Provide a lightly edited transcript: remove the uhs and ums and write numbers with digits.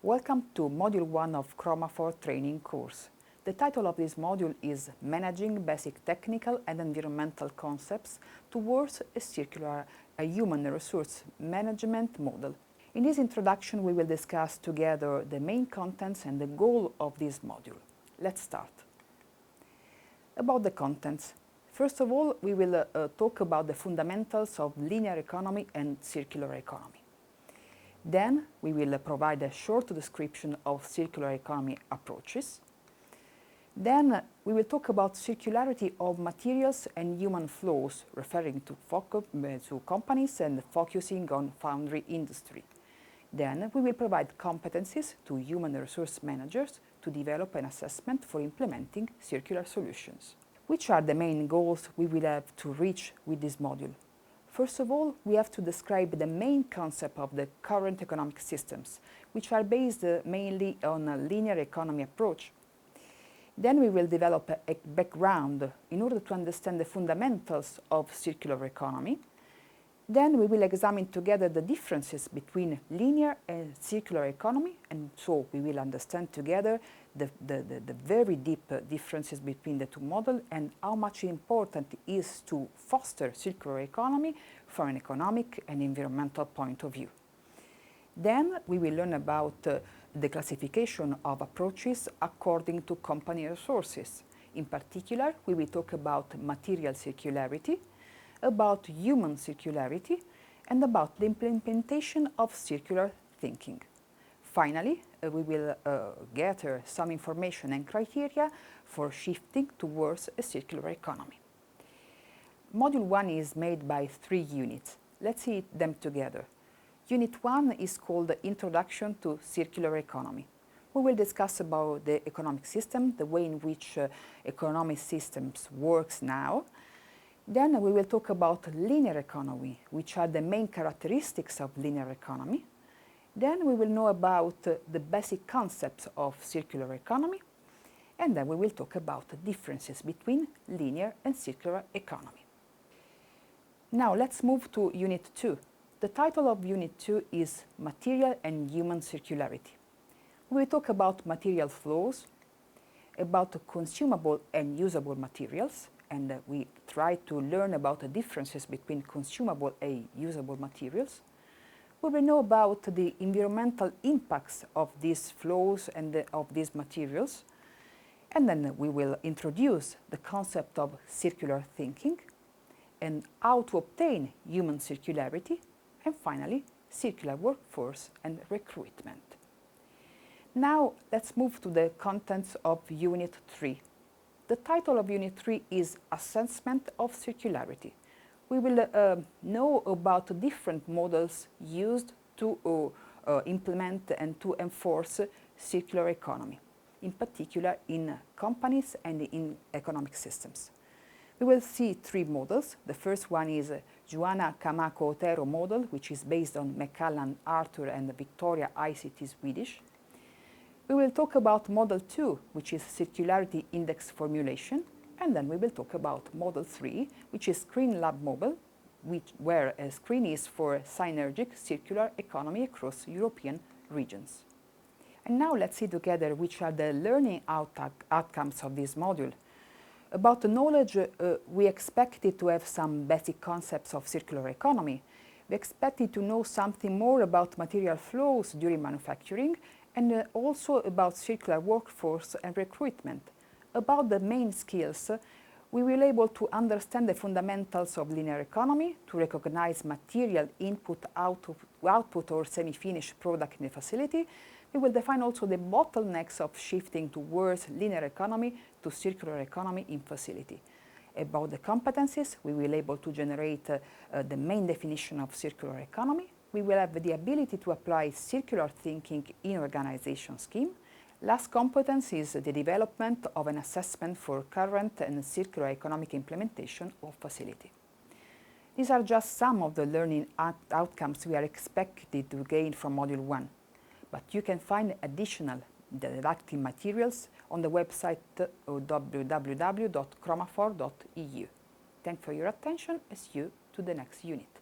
Welcome to Module 1 of Chromafor training course. The title of this module is Managing Basic Technical and Environmental Concepts Towards a Circular Human Resource Management Model. In this introduction, we will discuss together the main contents and the goal of this module. Let's start. About the contents. First of all, we will talk about the fundamentals of linear economy and circular economy. Then we will provide a short description of circular economy approaches. Then we will talk about circularity of materials and human flows, referring to companies and focusing on foundry industry. Then we will provide competencies to human resource managers to develop an assessment for implementing circular solutions. Which are the main goals we will have to reach with this module? First of all, we have to describe the main concept of the current economic systems, which are based mainly on a linear economy approach. Then we will develop a background in order to understand the fundamentals of circular economy. Then we will examine together the differences between linear and circular economy, and so we will understand together the very deep differences between the two models and how much important it is to foster circular economy from an economic and environmental point of view. Then we will learn about the classification of approaches according to company resources. In particular, we will talk about material circularity, about human circularity, and about the implementation of circular thinking. Finally, we will gather some information and criteria for shifting towards a circular economy. Module 1 is made by 3 units. Let's see them together. Unit 1 is called Introduction to Circular Economy. We will discuss about the economic system, the way in which economic systems works now. Then we will talk about linear economy, which are the main characteristics of linear economy. Then we will know about the basic concepts of circular economy. And then we will talk about the differences between linear and circular economy. Now let's move to Unit 2. The title of Unit 2 is Material and Human Circularity. We will talk about material flows, about consumable and usable materials, and we try to learn about the differences between consumable and usable materials. We will know about the environmental impacts of these flows and of these materials. And then we will introduce the concept of circular thinking and how to obtain human circularity, and finally, circular workforce and recruitment. Now let's move to the contents of Unit 3. The title of Unit 3 is Assessment of Circularity. We will know about different models used to implement and to enforce circular economy, in particular in companies and in economic systems. We will see 3 models. The first one is Joanna Kamako-Otero model, which is based on Macallan, Arthur, and Victoria ICT Swedish. We will talk about Model 2, which is Circularity Index Formulation, and then we will talk about Model 3, which is Screen Lab model, where a screen is for synergic circular economy across European regions. And now let's see together which are the learning outcomes of this module. About the knowledge, we expected to have some basic concepts of circular economy. We expected to know something more about material flows during manufacturing, and also about circular workforce and recruitment. About the main skills, we will be able to understand the fundamentals of linear economy, to recognize material input, output or semi-finished product in the facility. We will define also the bottlenecks of shifting towards linear economy to circular economy in facility. About the competencies, we will be able to generate the main definition of circular economy. We will have the ability to apply circular thinking in organization scheme. Last competence is the development of an assessment for current and circular economic implementation of facility. These are just some of the learning outcomes we are expected to gain from Module 1, but you can find additional didactic materials on the website www.chromafor.eu. Thanks for your attention and see you to the next unit.